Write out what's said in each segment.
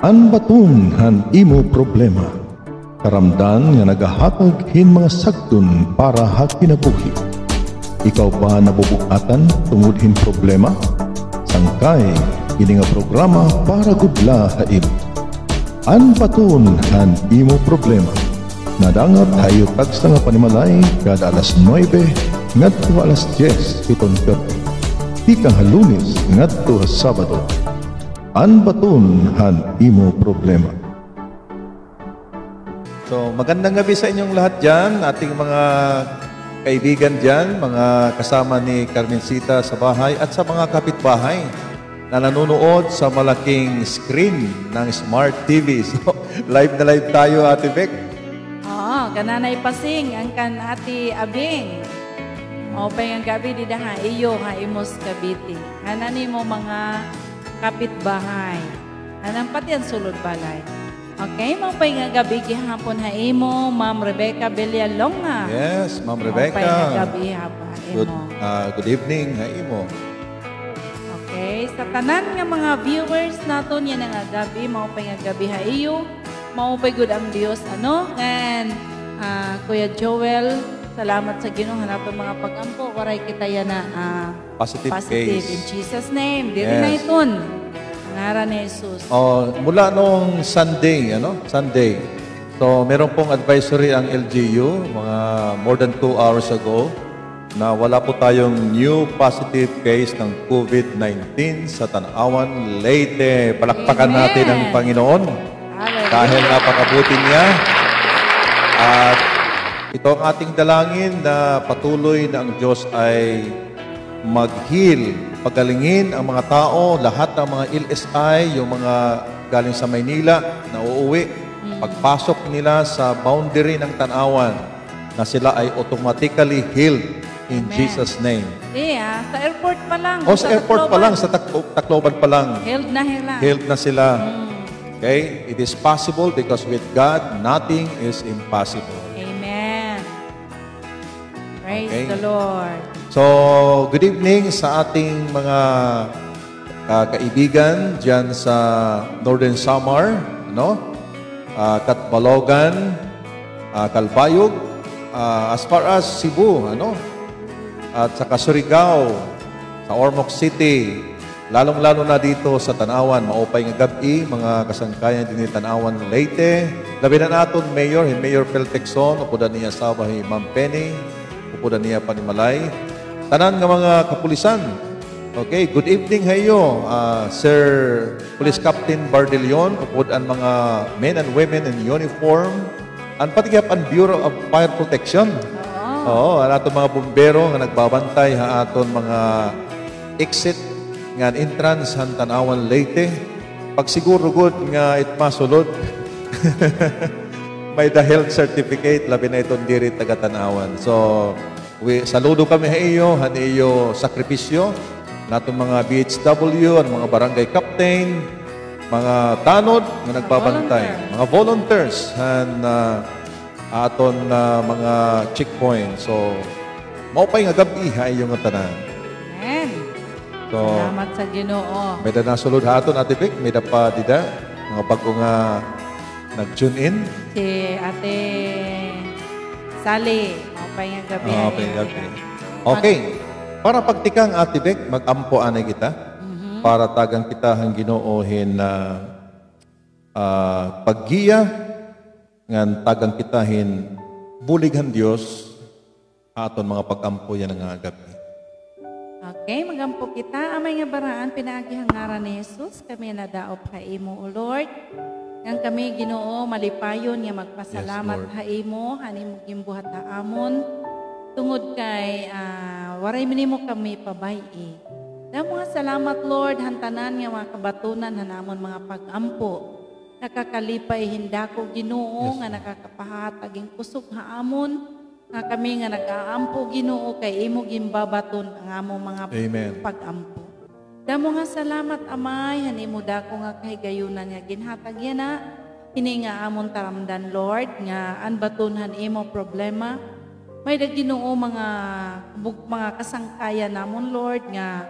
Anbaton han imo problema. Karamdan nga nagahatag hin mga sagdon para ha kinabuhi. Ikaw ba nabubukatan tungod hin problema? Sangkay kini nga programa para gudla ha imo. Anbaton han imo problema. Nadangat hayo tagsa nga panimalay kada alas 9 ngadto alas 10 7:30. Ikang Lunes ngadto Sabado. Anbaton han imo problema. So, magandang gabi sa inyong lahat dyan, ating mga kaibigan dyan, mga kasama ni Carmencita sa bahay at sa mga kapitbahay na nanonood sa malaking screen ng Smart TV. So, live na live tayo, Ate Beck. Oo, kananay pasing ang kan Ate Abing. O pa yung gabi di ha iyo ha imos kabiti. Hanani mo mga kapitbahay. Anang pati ang sulod balay. Okay, mo pa yung gabi gihapon ha imo, Ma'am Rebecca Villalonga. Yes, Ma'am Rebecca. O pa yung gabi hapa imo. Good evening, ha imo. Okay, sa tanan nga mga viewers naton yan nga gabi, mo pa yung gabi ha iyo. Mo pa good ang Dios ano. And Kuya Joel, salamat sa Ginoo hanapon mga pag-ampo. Waray kita yan na Positive positive case. in Jesus name. Dili Yes. na iton. Ngaran ni Jesus. Mula nung Sunday, Sunday. So, meron pong advisory ang LGU, mga more than 2 hours ago, na wala po tayong new positive case ng COVID-19 sa Tanawan, Leyte. Palakpakan Amen. natin ang Panginoon Hallelujah. dahil napakabuti niya. At ito ang ating dalangin na patuloy na ang Diyos ay mag-heal, pagalingin ang mga tao, lahat ng mga LSI, yung mga galing sa Maynila na uuwi, pagpasok nila sa boundary ng Tanawan, na sila ay automatically healed in Amen. Jesus' name. Sa airport pa lang. Sa airport pa lang, sa Tacloban pa lang, Healed na hila. healed na sila. Okay? It is possible because with God, nothing is impossible. Amen. Praise Okay. the Lord. So, good evening sa ating mga kaibigan dyan sa Northern Samar, Katbalogan, Calbayog, as far as Cebu, at sa Surigao, sa Ormoc City, lalong-lalo na dito sa Tanawan, maupay nga gabi, mga kasangkayan din ni Tanawan, Leyte, labi na naton Mayor, Mayor Peltexon, upudan niya Sabahi, Ma'am Penny, upudan niya Panimalay, tanan nga mga kapulisan. Okay, good evening hayo, Sir Police Captain Bardilion, upod ang mga men and women in uniform, ang patigap ang Bureau of Fire Protection. Oo, ang aton mga bumbero nga nagbabantay ha aton mga exit nga entrance han Tanawan Leyte. Pag siguro good nga it masulod, may the health certificate labi na itong diri taga Tanawan. So, saludo kami han iyo sakripisyo natong mga BHW, ang mga barangay captain, mga tanod nga nagbabantay, mga volunteers han aton mga checkpoint. So, maupay nga gabi ha iyo nga tanan. Amen. So, Salamat sa Ginoo. may da nasulod ha aton Ate Vic, may da pa dida mga bago nga nag-tune in. Si Ate Sally. Mapay nga gabi. Okay, okay. Okay. Para pagtikang Ate Vic, mag-ampo anay kita. Para tagang kita hang Ginoohin na paggiya ngan tagang kitahin bulighan Dios aton mga pag-ampo yan nga gabi. Okay, magampo kita. Amay nga baraan, pinaagihang ngaran ni Jesus. Kami nadaop ha imo, O Lord. Nang kami Ginoo malipayon nga magpasalamat Yes, Lord. ha imo, hanimo gimbuhat ha amon. Tungod kay waray minimo kami pabayi. Damo nga salamat Lord, hantanan nga mga kabatunan hanamon mga pag-ampo. Nakakalipay hindako Ginoo Yes, nga nakakapahataging kusog ha amon. Nga kami nga nag-aampo Ginoo kay imo gimbabaton ang among mga Amen. pag-ampo. Damo nga salamat Amay, hanimo dako nga kahigayunan nga ginhatag yan na. Hini nga amon taramdan Lord nga anbatunhan imo problema. May Ginoo mga kasangkayan namon Lord nga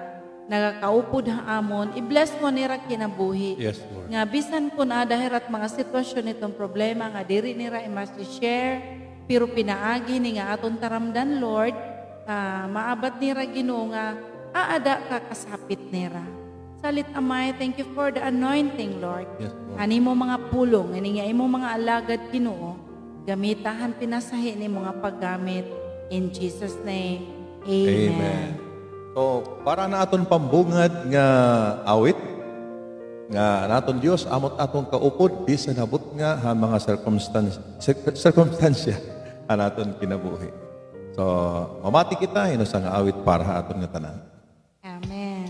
nagakaupod ha amon, i-bless mo nira kinabuhi. Yes, Lord. Nga bisan ko na dahirat mga sitwasyon itong problema nga diri nira i-share, pero pinaagi ni nga aton taramdan, Lord, maabat nira Ginoo nga aada ka kasapit nira. Salit Amay, thank you for the anointing, Lord. Yes, Lord. Ani mo mga pulong, ani nga imo mga alagad Ginoo, gamitahan pinasahi ni mga paggamit in Jesus name. Amen. Amen. So, para na aton pambungad nga awit, nga naton Dios amot atong kaupod, bisan nabot nga ha mga circumstansya ang aton kinabuhi. So, mamati kita, sa nga awit para ha aton nga tanan. Amen.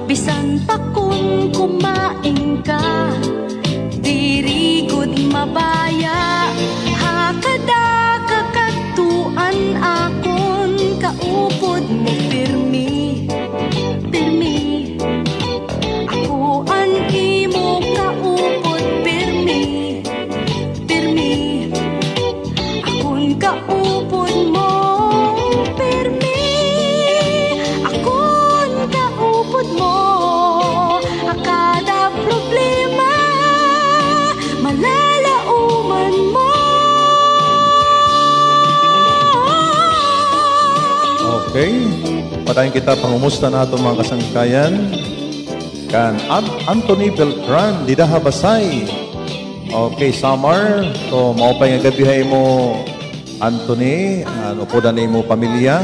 Bisan pa kung kumain ka, diri gud mabaya. Hakada kakatuan akon, kaupod mo pirmi, pirmi. Ako an imo kaupod pirmi, pirmi. Akon kaupod mo pirmi. Mo akada problema malalauman mo. Okay. Patayin kita pangumusta na itong mga kasangkayan. Kan Anthony Beltran, Didaha Basay. Okay, Samar. So, maupay nga gabihay mo, Anthony. Upo na mo pamilya.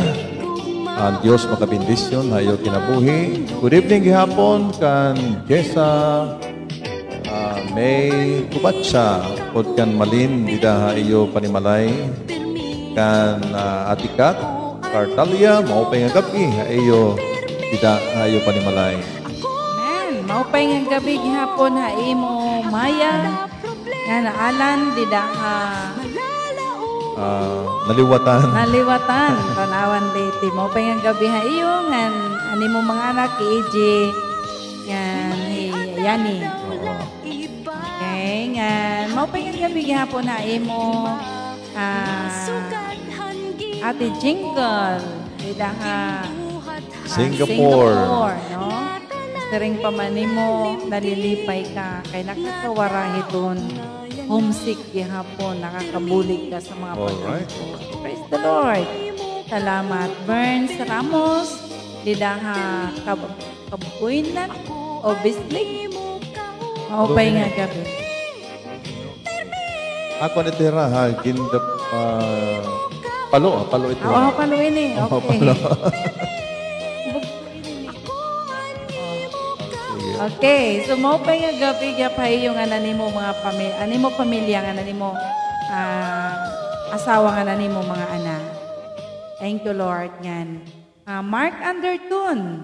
Ang Diyos makabindisyon, hayo kinabuhi. Good evening gihapon kan Jessa, May Kubatsa, pod kan Malin, Didaha iyo panimalay. Kan Atikat, Cartalia, maupay nga gabi, iyo Didaha iyo panimalay. Amen. Maupay nga gabi gihapon ha imo Maya, nga naalan Didaha. Naliwatan Panawan Leyte mo pa yung gabi ha iyo ngan ani mo mga anak EJ ngan Yani. Okay ngan mo pa yung gabi gihapon ha imo Ate Jingle Didaha Singapore no sering pamani mo nalilipay ka kay nakakawarahiton. Homesick gihapon, nakakabulig ka sa mga pagkakas. Praise the Lord. Salamat. Burns Ramos, Didaha Kabuinan, Obislik. Maupay nga gabi. Ako na tira ha, gindap palo ito. Oo, palo ini. Okay. Okay, so mo pa nga gabi gapay yung ananimo mga pamilya, animo pamilya nga ananimo asawa nga ananimo mga anak. Thank you Lord ngan. Mark Anderton.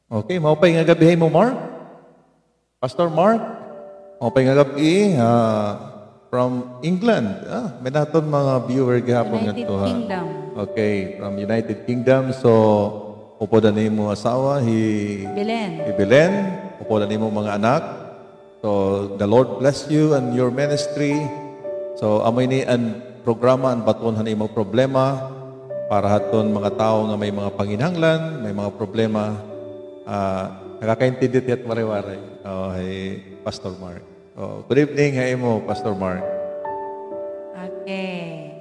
Okay, mo pa nga gabi mo Mark. Pastor Mark. Mo pa nga gabi from England. May naton mga viewer gihapon United ngadto Kingdom. Okay, from United Kingdom. So upo na mo asawa, Belen. Upo na mo mga anak. So, the Lord bless you and your ministry. So, amoy ni ang programa, ang baton mo problema. para haton mga tao nga may mga panginhanglan, may mga problema, nakakaintindi tiyat waray-waray. Hey, Pastor Mark. Good evening, hey mo, Pastor Mark. Okay.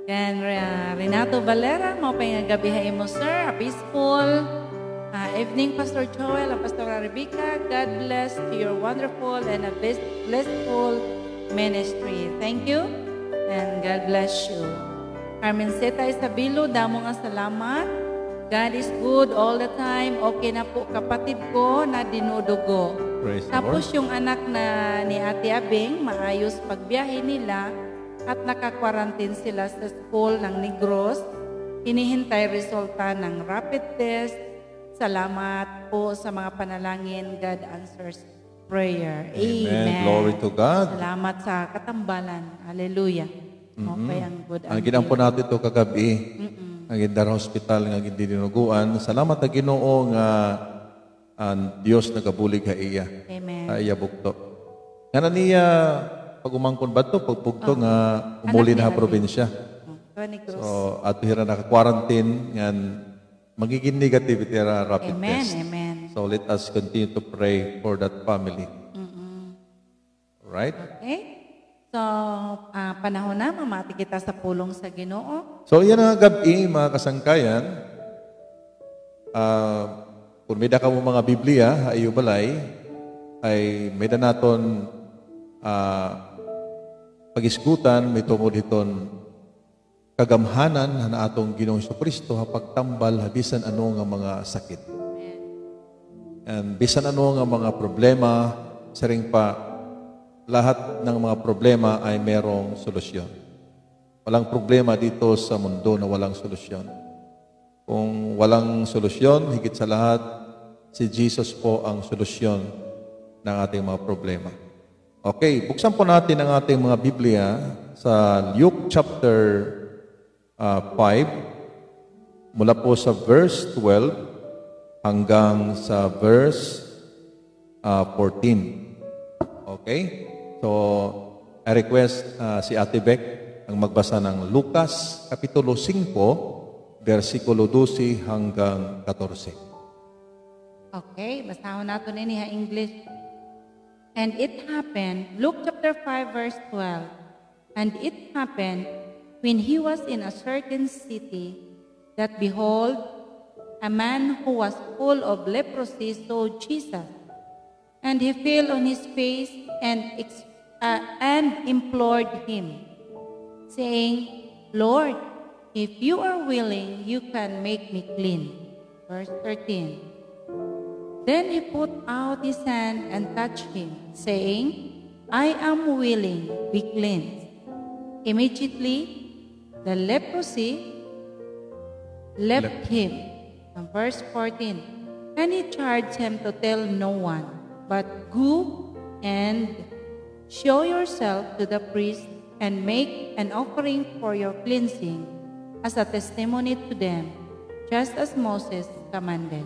Then, Renato Valera, mo pa yung gabi hay mo, sir. A peaceful evening, Pastor Joel and Pastor Rebecca. God bless to your wonderful and a blissful ministry. Thank you and God bless you. Carmen Zeta Isabilo, damo nga salamat. God is good all the time. Okay na po kapatid ko na dinudugo. Praise the Tapos Lord. yung anak na ni Ate Abing, maayos pagbiyahe nila at naka-quarantine sila sa school ng Negros. Hinihintay resulta ng rapid test. Salamat po sa mga panalangin. God answers prayer. Amen. Glory to God. Salamat sa katambalan. Hallelujah. Okay, ang good Ang ginampo natin ito kagabi, ang Indar Hospital nga dinuguan. Salamat na Ginoo nga ang Dios nagabulig ha iya. Amen. Sa iya bukto. Nga niya pag umangkon ba ito, pagpugto nga umuli na Anak ha probinsya. Negros. So, ato hira naka-quarantine, nga magiging negativity ra rapid Amen. test. Amen. So, let us continue to pray for that family. Right? Okay? So, panahon na, mamati kita sa pulong sa Ginoo. So, yan ang gabi, mga kasangkayan. Kung may ka mo mga Biblia, ayo balay, ay may da naton pagiskutan, may tungod iton kagamhanan na atong Ginoong Jesucristo ha pagtambal ha bisan ano nga mga sakit. And bisan ano nga mga problema, saring pa lahat ng mga problema ay merong solusyon. Walang problema dito sa mundo na walang solusyon. Kung walang solusyon, higit sa lahat, si Jesus po ang solusyon ng ating mga problema. Okay, buksan po natin ang ating mga Biblia sa Luke chapter 5, mula po sa verse 12 hanggang sa verse 14. Okay? So, I request si Ate Beck ang magbasa ng Lucas, Kapitulo 5, versikulo 12 hanggang 14. Okay, basahon nato nini ha English. And it happened, Luke chapter 5 verse 12. And it happened when he was in a certain city that behold, a man who was full of leprosy saw Jesus. And he fell on his face and implored him, saying, Lord, if you are willing, you can make me clean. Verse 13. Then he put out his hand and touched him, saying, I am willing, be cleansed. Immediately, the leprosy left him. And verse 14. And he charged him to tell no one, but go and show yourself to the priest and make an offering for your cleansing as a testimony to them, just as Moses commanded.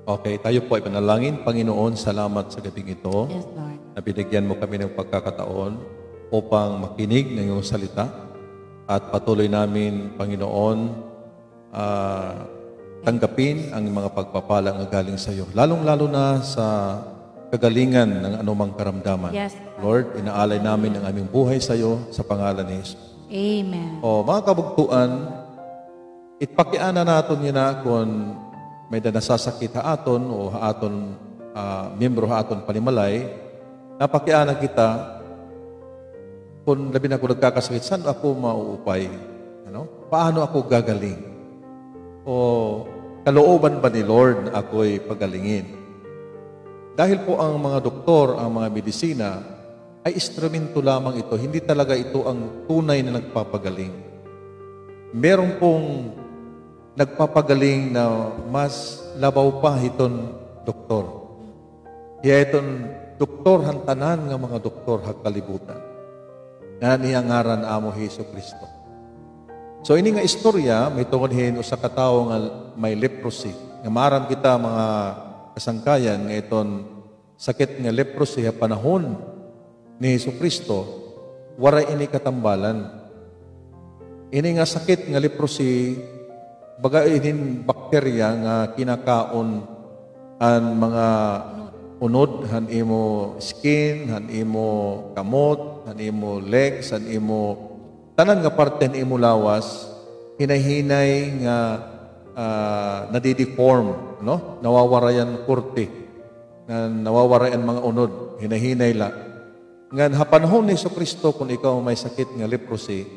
Okay, tayo po ay panalangin. Panginoon, salamat sa gabing ito. Yes, Lord. Na binigyan mo kami ng pagkakataon upang makinig ng iyong salita at patuloy namin, Panginoon, tanggapin ang mga pagpapala na galing sa iyo. Lalong-lalo na sa kagalingan ng anumang karamdaman. Yes. Lord, inaalay namin ang aming buhay sa iyo sa pangalan ni Jesus. Amen. O mga kabugtuan, itpakiana naton yun na kung may nasasakit haaton o haaton miyembro haaton panimalay, napakiana kita kung labi na ako nagkakasakit, saan ako mauupay? Ano? Paano ako gagaling? O kalooban ba ni Lord na ako'y pagalingin? Dahil po ang mga doktor, ang mga medisina, ay instrumento lamang ito. Hindi talaga ito ang tunay na nagpapagaling. Meron pong nagpapagaling na mas labaw pa iton doktor. Kaya iton doktor hantanan nga mga doktor hagkalibutan. Nga niyang ngaran amo Hesus Kristo. So ini nga istorya, may tungod sa katao nga may leprosy. Nga maram kita mga kasangkayan nga iton sakit nga leprosy ha panahon ni Hesus Kristo, waray ini katambalan. Ini nga sakit nga leprosy, baga inin bakterya nga kinakaon ang mga unod, han imo skin, han imo kamot, han imo legs, han imo tanan nga parte han imo lawas, hinahinay nga nadideform, no? Nawawarayan kurti, nawawarayan mga unod, hinahinay la. Ngan hapanahon ni Jesucristo kung ikaw may sakit nga leprosy,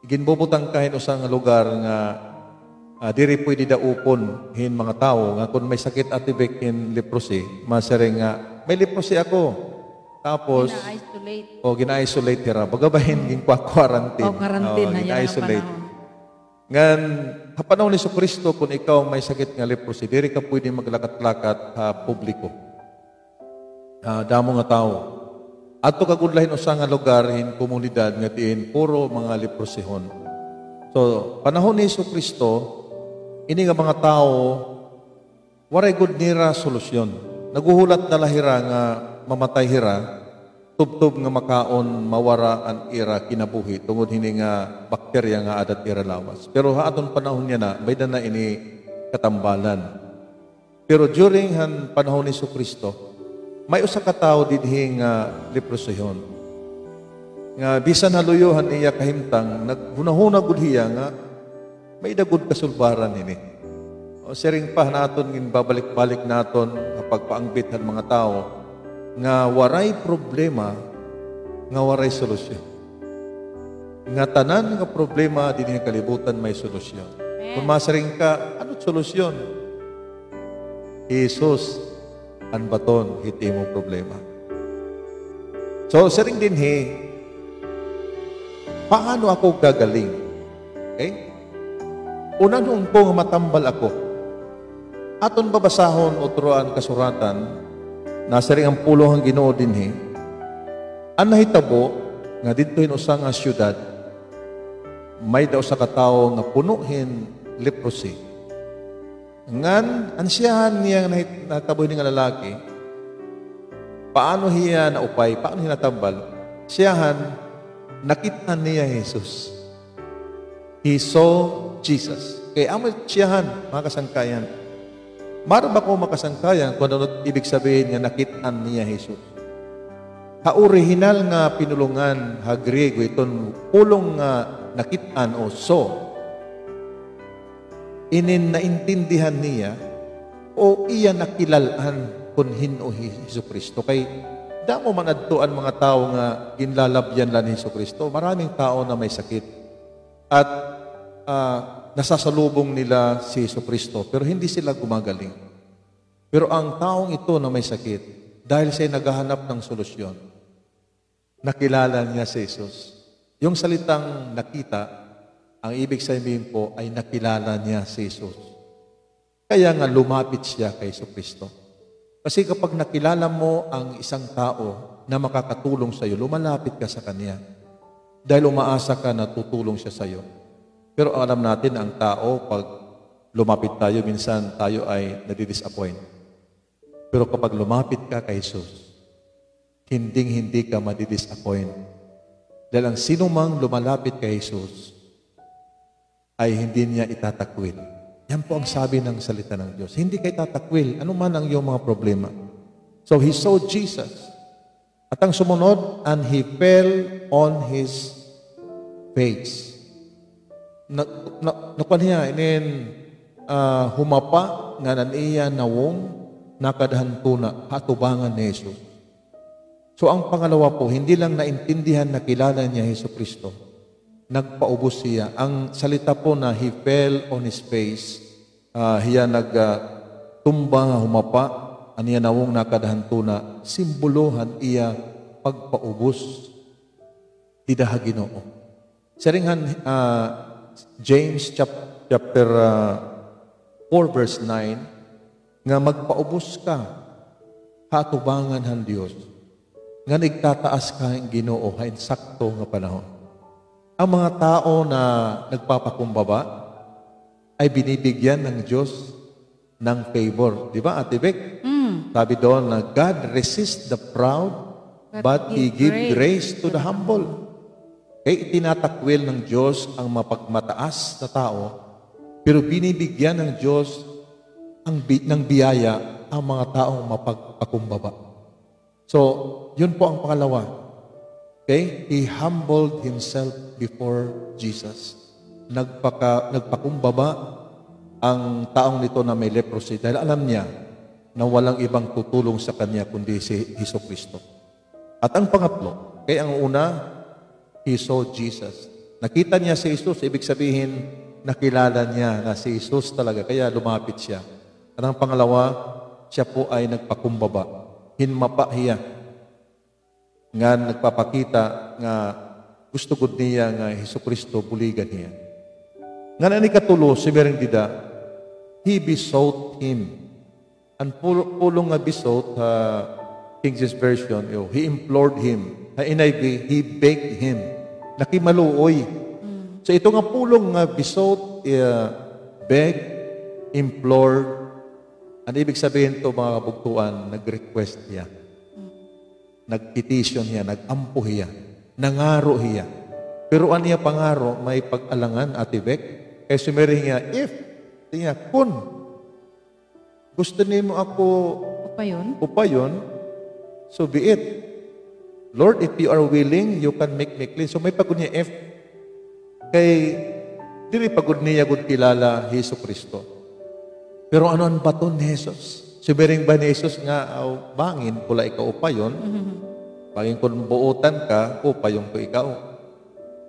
ginbubutang kahin usang lugar nga diri pwede daupon hin mga tao nga kung may sakit atibek in leprosy, masering nga may leprosy ako. Tapos Na-isolate. gina-isolate tira. Bagabahin gin quarantine. Quarantine na yan ang gina-isolate. panahon. Ngan hapanahon ni Jesucristo kung ikaw may sakit nga leprosy, diri ka pwede maglakat-lakat publiko. Damo nga tao. Ato kagudlahin usa nga lugar hin komunidad nga diin puro mga leprosihon. So, panahon ni Jesucristo, ini nga mga tao waray gud nira solusyon. Naguhulat na lahira nga mamatay hira, tubtob nga makaon mawara ang ira kinabuhi tungod hini nga bakterya nga adat ira lawas. Pero haadton panahon niya na may na ini katambalan. Pero during han panahon ni Jesucristo, may usa ka tawo dinhi nga leprosihon. Nga bisan haluyuhan iya kahimtang naghunahuna gud hiya nga may dagud kasulbaran ini. O sering pa naton gin babalik-balik naton kapag paangbit han mga tawo nga waray problema nga waray solusyon. Nga tanan nga problema dinhi kalibutan may solusyon. Kung masaring ka, ano solusyon? Jesus ang baton hiti mo problema. So, sering din paano ako gagaling? Okay? Una noon po nga matambal ako. Aton babasahon o turuan kasuratan, nasa ring ang pulong ang Ginoo din ang nahitabo nga dito usa nga syudad, may daw sa katao nga punuhin leprosy. Ngan, ansiyahan niya nataboy nga lalaki, paano hiya naupay, paano hiya natambal? Siyahan, nakita niya Jesus. He saw Jesus. Kaya amo siyahan, mga kasangkayan. Mara ba ko makasangkayan kung ano ibig sabihin nga nakita niya Jesus? Ha-original nga pinulungan, ha-Griego, itong pulong nga nakitaan o saw, inin naintindihan niya o iya nakilalaan kung hino Jesucristo. Kay damo man adtuan mga tao nga ginlalabyan lang ni Jesucristo. Maraming tao na may sakit. At nasasalubong nila si Jesucristo pero hindi sila gumagaling. Pero ang taong ito na may sakit, dahil siya naghahanap ng solusyon, nakilala niya si Jesus. Yung salitang nakita, ang ibig sabihin po ay nakilala niya si Jesus. Kaya nga lumapit siya kay Jesucristo. Kasi kapag nakilala mo ang isang tao na makakatulong sa iyo, lumalapit ka sa kanya. Dahil umaasa ka na tutulong siya sa iyo. Pero alam natin ang tao, pag lumapit tayo, minsan tayo ay nadidisappoint. Pero kapag lumapit ka kay Jesus, hindi ka madidisappoint. Dahil ang sinumang lumalapit kay Jesus, ay hindi niya itatakwil. Yan po ang sabi ng salita ng Diyos. Hindi kayo tatakwil. Ano man ang iyong mga problema. So he saw Jesus. At ang sumunod, and he fell on his face. Nakuha niya, humapa nga naniya nawong nakadahantuna hatubangan ni Jesus. So ang pangalawa po, hindi lang naintindihan na kilala niya Jesucristo. Nagpaubos siya. Ang salita po na he fell on his face, hiya nagtumba nga humapa, aniya nawong nakadahantuna, simbolohan iya pagpaubos. Didaha Ginoo. Saringhan James chapter 4 verse 9, nga magpaubos ka, hatubangan han Dios, nga nagtataas ka ang Ginoo, hain sakto nga panahon. Ang mga tao na nagpapakumbaba ay binibigyan ng Diyos ng favor. Di ba, Ate Beck? Sabi doon na God resists the proud, but He gives grace to the humble. Kaya itinatakwil ng Diyos ang mapagmataas na tao, pero binibigyan ng Diyos ng biyaya ang mga taong mapagpakumbaba. So, yun po ang pangalawa. Okay? He humbled himself before Jesus. Nagpakumbaba ang taong nito na may leprosy dahil alam niya na walang ibang tutulong sa kanya kundi si Jesucristo. At ang pangatlo, kaya ang una, he saw Jesus. Nakita niya si Jesus, ibig sabihin, nakilala niya na si Jesus talaga, kaya lumapit siya. At ang pangalawa, siya po ay nagpakumbaba. Hinmapa hiya. Nga nagpapakita nga gusto gud niya nga Jesucristo buligan niya. Nga na ni katulo, si Merendida, he besought him. Ang pulong nga besought, King James Version, he implored him. Sa NIV, he begged him. Nakimaluoy. So ito nga pulong nga besought, begged, implored. Ang ibig sabihin ito, mga kabugtuan, nag-request niya. Nag-petition niya, nag-ampo niya, nangaro niya. Pero ano niya pangaro, may pag-alangan, Ate Beck. Kaya sumeri niya, kun gusto niyo mo ako upayon, so be it. Lord, if you are willing, you can make me clean. So may pagod niya kay dili pagod niya gud kilala Jesucristo. Pero ano ang baton ni Jesus? Sumering ba ni Jesus nga, bangin, pula ikaw upayon, bangin kung buutan ka, upayon ko ikaw.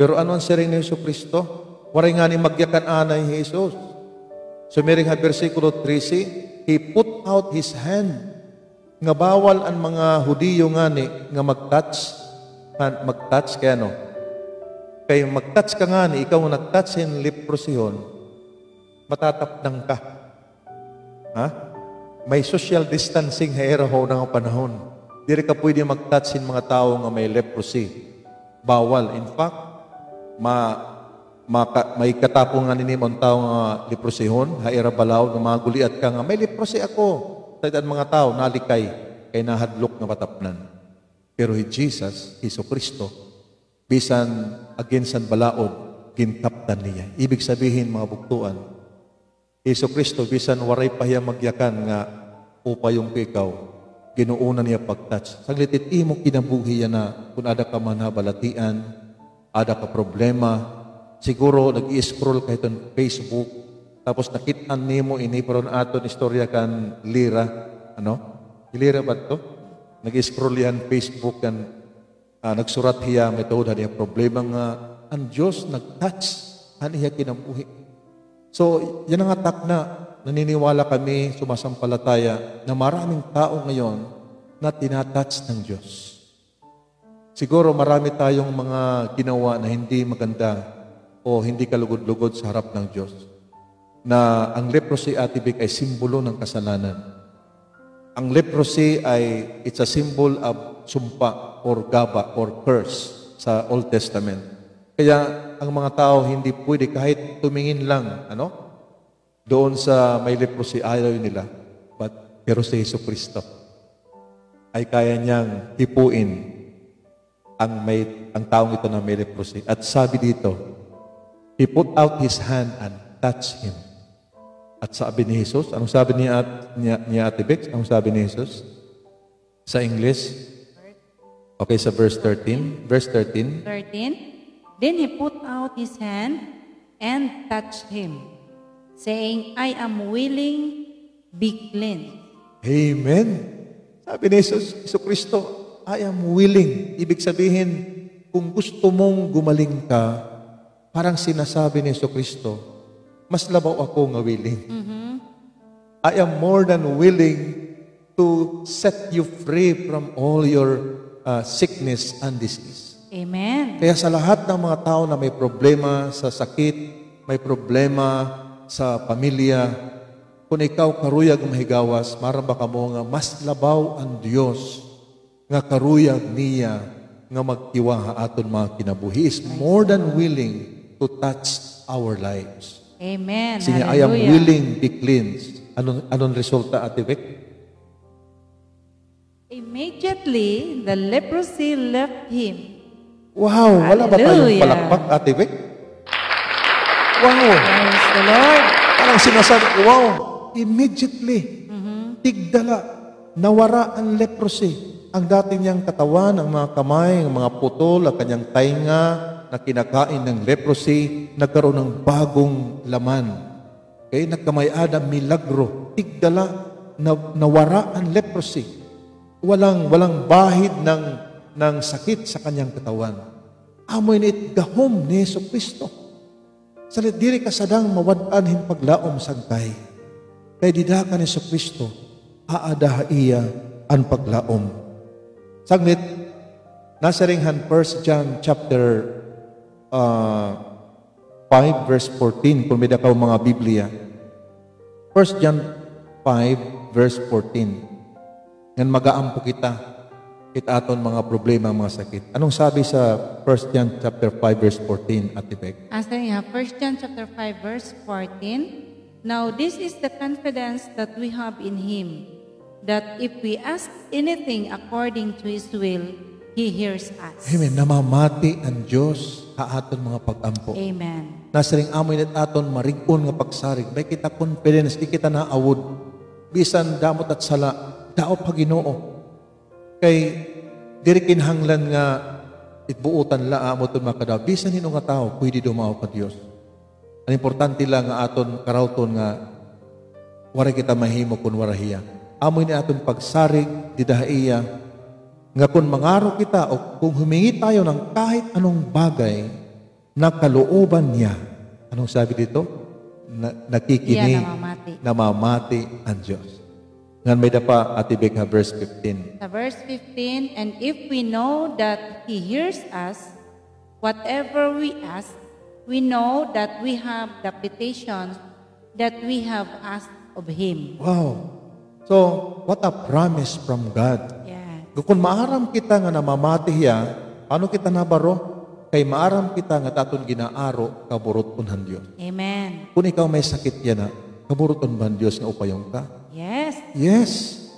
Pero ano ang siring ni Jesucristo? Waray nga ni magyakan anay Jesus. Sumering ha versikulo 13, he put out his hand. Nga bawal ang mga Hudiyo nga ni, nga mag-touch kaya no? Kaya mag-touch ka nga ni, ikaw nag-touch in leprosyon, matatapnang ka. Ha? May social distancing hairaho ng panahon. Diri ka pwede mag-touch in mga tao nga may leprosy. Bawal. In fact, may katapong nga ninimong tao nga leprosihon, haira balaw, nga mga guliat ka nga, may leprosy ako. Sa mga tao, nalikay, kay nahadlok na matapnan. Pero Jesus, Jesucristo, bisan against ang balaod, gintaptan niya. Ibig sabihin, mga buktuan, Jesucristo, bisan waray pa hiya magyakan nga upayong ikaw, ginuuna niya pag-touch. Saglitit, imo kinabuhi yan na kung ada ka man balatian, ada ka problema, siguro nag-i-scroll kahit on Facebook, tapos nakitaan nimo ini pero aton istorya kan lira, lira ba to? Nag-i-scroll yan Facebook kan nagsurat hiya may tuod niya problema nga ang Dios nag-touch ani hiya kinabuhi. So, yan ang atak na naniniwala kami sumasampalataya na maraming tao ngayon na tinatouch ng Diyos. Siguro marami tayong mga ginawa na hindi maganda o hindi kalugod-lugod sa harap ng Diyos. Na ang leprosy, Ate Vic, ay simbolo ng kasalanan. Ang leprosy ay it's a symbol of sumpa or gaba or curse sa Old Testament. Kaya ang mga tao hindi pwede kahit tumingin lang doon sa may leprosy, ayaw nila. Pero si Jesucristo ay kaya niyang hipuin ang taong ito na may leprosy. At sabi dito, he put out his hand and touched him. At sabi ni Jesus, anong sabi ni Ate Bex? Anong sabi ni Jesus? Sa English? Okay, sa verse 13. Verse 13. Then he put out his hand and touched him, saying, I am willing, be cleansed. Amen. Sabi ni Jesus, Jesucristo, I am willing. Ibig sabihin, kung gusto mong gumaling ka, parang sinasabi ni Jesucristo, mas labaw ako nga willing. I am more than willing to set you free from all your sickness and disease. Amen. Kaya sa lahat ng mga tao na may problema sa sakit, may problema sa pamilya, kung ikaw karuyag mahigawas, maramba ka mo nga mas labaw ang Diyos nga karuyag niya nga magtiwa aton mga kinabuhi. He is more than willing to touch our lives. Amen. Sige, I am willing be cleansed. Anong resulta, Ate Vic? Immediately, the leprosy left him, Wow, wala ba tayong Hallelujah. palakpak, Ate Vic? Wow, Praise the Lord. parang sinasabi ko, wow, immediately, tigdala, nawara ang leprosy. Ang dati niyang katawan, ang mga kamay, ang mga putol, ang kanyang tainga na kinakain ng leprosy, nagkaroon ng bagong laman. Okay, nagkamayada, milagro, tigdala, nawara ang leprosy. Walang bahid ng sakit sa kanyang katawan. Amoy ni gahom ni Jesucristo. Salit diri ka sadang mawadaan hin paglaom sangkay. Kay dida ka ni Jesucristo, aadaha iya ang paglaom. Saglit, nasa ringhan 1 John chapter 5 verse 14, kung may dakaw mga Biblia. 1 John 5 verse 14. Ngan magaampo kita, aton mga problema, mga sakit. Anong sabi sa 1 John chapter 5 verse 14, Ate Beck? Asa niya, 1 John chapter 5 verse 14. Now this is the confidence that we have in Him, that if we ask anything according to His will, He hears us. Amen. Namamati ang Diyos sa aton mga pag-ampo. Amen. Nasa ring amoy nat aton marigon nga pagsarig. May kita confidence, di kita naawod. Bisan damot at sala, daot pa Ginoo. Kay diri kinahanglan nga itbuutan la amo ton makadaw. Bisan hino nga tao pwede dumao ka Dios. Ang importante lang nga aton karawton nga wala kita mahimo kun warahiya. Amoy ni aton pagsarig didahaiya nga kung mangaro kita o kung humingi tayo ng kahit anong bagay na kalooban niya. Anong sabi dito? Nakikinig, namamati ang Diyos. Ngan may dapa, Ate Becca, verse 15. Sa verse 15, and if we know that He hears us, whatever we ask, we know that we have the petitions that we have asked of Him. Wow! So, what a promise from God. Yeah. Kung maaram kita nga namamati hiya, paano kita nabaro? Kay maaram kita nga taton ginaaro, kaburuton han Diyos. Amen. Kung ikaw may sakit yan na, kaburuton ba ang Diyos nga upayong ka? Yes. Yes.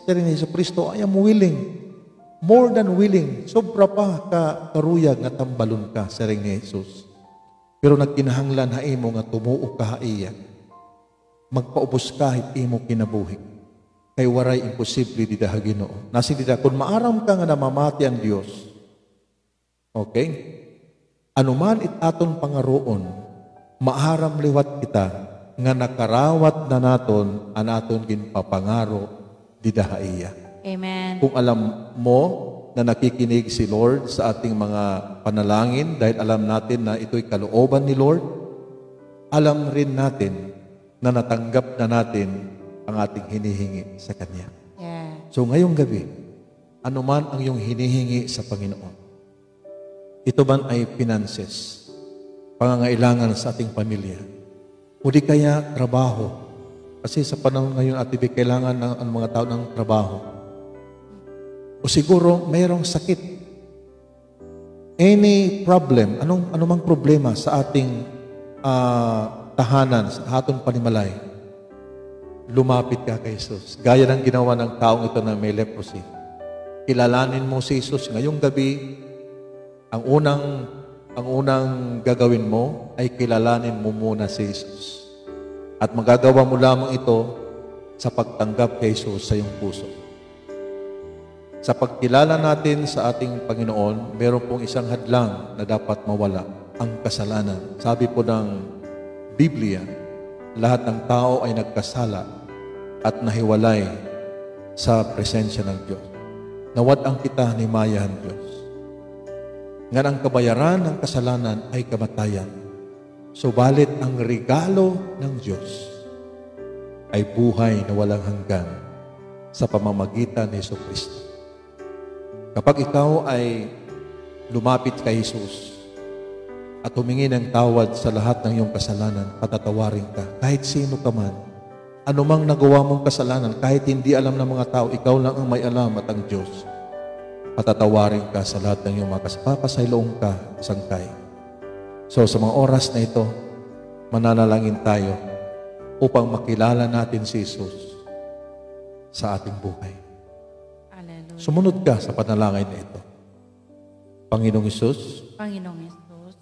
Pero ni Jesucristo, I am willing. More than willing. Sobra pa ka karuyag nga tambalon ka sa ring ni Jesus. Pero nagkinahanglan ha imo nga tumuo ka ha iya. Magpaubos kahit imo kinabuhi. Kay waray imposible di daha Ginoo. Nasi dida kung maaram ka nga namamati ang Dios. Okay? Anuman aton pangaroon, maaram liwat kita nga nakarawat na naton an aton ginpapangaro di daha iya. Amen. Kung alam mo na nakikinig si Lord sa ating mga panalangin dahil alam natin na ito'y kalooban ni Lord, alam rin natin na natanggap na natin ang ating hinihingi sa Kanya. Yeah. So ngayong gabi, anuman ang iyong hinihingi sa Panginoon, ito man ay finances, pangangailangan sa ating pamilya, o di kaya trabaho. Kasi sa panahon ngayon, Ate Vic, kailangan ng mga tao ng trabaho. O siguro mayroong sakit. Any problem, anumang problema sa ating tahanan, sa atong panimalay, lumapit ka kay Jesus. Gaya ng ginawa ng taong ito na may leprosy. Kilalanin mo si Jesus ngayong gabi. Ang unang gagawin mo ay kilalanin mo muna si Jesus. At magagawa mo lamang ito sa pagtanggap kay Jesus sa iyong puso. Sa pagkilala natin sa ating Panginoon, meron pong isang hadlang na dapat mawala, ang kasalanan. Sabi po ng Biblia, lahat ng tao ay nagkasala at nahiwalay sa presensya ng Diyos. Nawad ang kita ni mayahan Diyos. Ngan ang kabayaran ng kasalanan ay kamatayan. Subalit ang regalo ng Diyos ay buhay na walang hanggan sa pamamagitan ni Jesucristo. Kapag ikaw ay lumapit kay Jesus at humingi ng tawad sa lahat ng iyong kasalanan, patatawarin ka. Kahit sino ka man, anumang nagawa mong kasalanan, kahit hindi alam ng mga tao, ikaw lang ang may alam at ang Diyos. Patatawarin ka sa lahat ng iyong mga kasalanan. Papasayloong ka, sangkay. So sa mga oras na ito, mananalangin tayo upang makilala natin si Jesus sa ating buhay. Hallelujah. Sumunod ka sa panalangin na ito. Panginoong Hesus, Panginoong Hesus,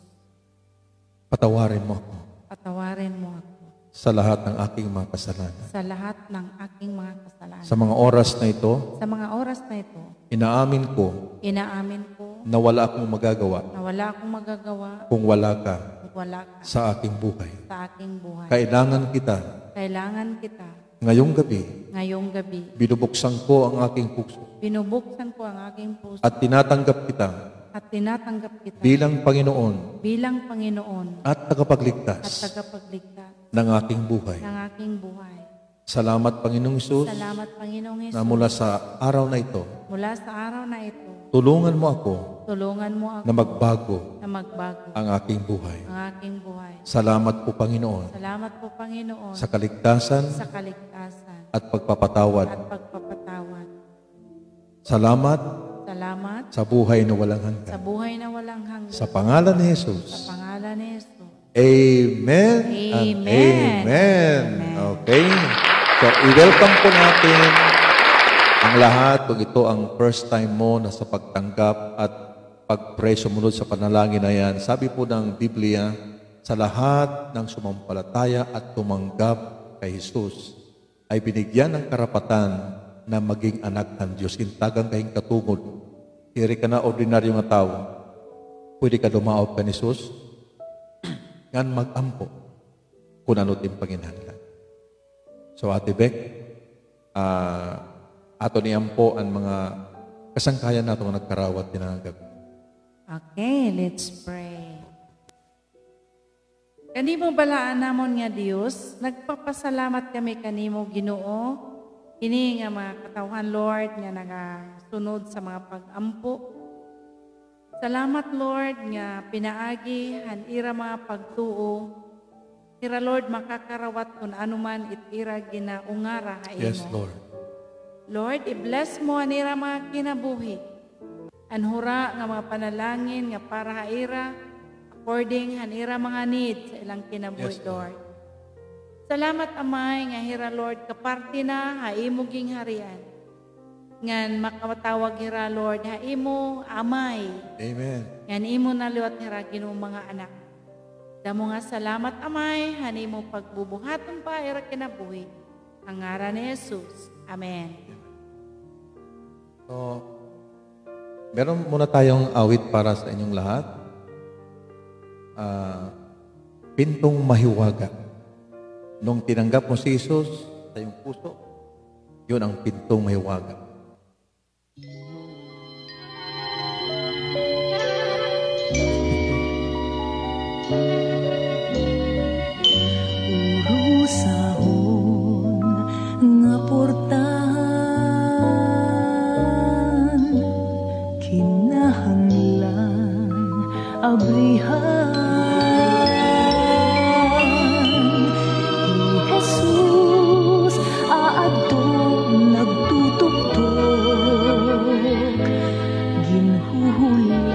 patawarin mo ako patawarin mo ako sa lahat ng aking mga kasalanan. sa lahat ng aking mga kasalanan. Sa mga oras na ito, Sa mga oras na ito, inaamin ko inaamin ko na wala akong magagawa na wala akong magagawa kung wala ka kung wala ka sa aking buhay. sa aking buhay. Kailangan kita Kailangan kita ngayong gabi. ngayong gabi. Binubuksan ko ang aking puso Binubuksan ko ang aking puso at tinatanggap kita at tinatanggap kita bilang Panginoon bilang Panginoon at at tagapagligtas tagapagligtas ng aking buhay. ng aking buhay. Salamat, Panginoong Hesus, Salamat, Panginoong na Hesus. mula sa araw na ito, Mula sa araw na ito, tulungan mo ako tulungan mo ako na magbago na magbago ang aking buhay. ang aking buhay. Salamat po, Panginoon, Salamat po, Panginoon, sa kaligtasan sa kaligtasan at pagpapatawad. at pagpapatawad. Salamat Salamat sa buhay na walang sa hanggan. buhay na walang hanggan. Sa pangalan ni Sa Jesus. pangalan ni Jesus. Amen and Amen. amen. Amen. Okay? So, i-welcome po natin ang lahat kung ito ang first time mo na sa pagtanggap at pag-pray sumunod sa panalangin na yan. Sabi po ng Biblia, sa lahat ng sumampalataya at tumanggap kay Jesus ay binigyan ng karapatan na maging anak ng Diyos. Intagang kahing katungod. Kiri ka na ordinaryo nga tao. Pwede ka dumaop ka ni Jesus. Ngan mag-ampo kung ano tim panginahanglan. So Ate Beck, ato niyampo ang mga kasangkayan nato nga nagkarawat tinanggap. Okay, let's pray. Kanimo balaan namon nga Dios, nagpapasalamat kami kanimo Ginoo. Kini nga mga katawhan Lord nga nagasunod sa mga pag-ampo. Salamat Lord nga pinaagi hanira mga pagtuo. Ira Lord makakarawat kun anuman itira ginaungara ha imo. Yes, Lord. Lord, i-bless mo anira mga kinabuhi. Anhura nga mga panalangin nga para haira according hanira mga needs sa ilang kinabuhi, Yes, Lord. Salamat Amay nga hira Lord kaparte na haimuging harian. Ngan makatawag hira Lord haimo Amay. Amen. Ngan imo naliwat hira Ginoo mga anak. Damo nga salamat Amay hanimo pagbubuhaton pa ira kinabuhi. Ang ngaran ni Jesus. Amen. So, meron muna tayong awit para sa inyong lahat. Pintong mahiwaga. Nung tinanggap mo si Jesus sa iyong puso, yun ang pintong mahiwaga. Urusahon nga portahan, kinahanglan abrihan. Ni Jesus aadto nagtutugtog, ginhuhulat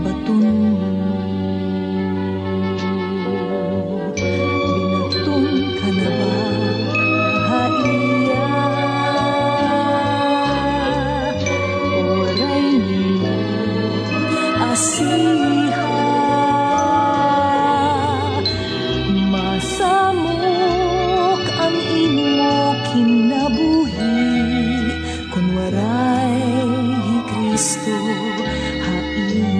baton mo. Binatong ka na ba, haiya? Waray ninyo, asiha. Masamok ang imo kinabuhi, kung waray Kristo hain.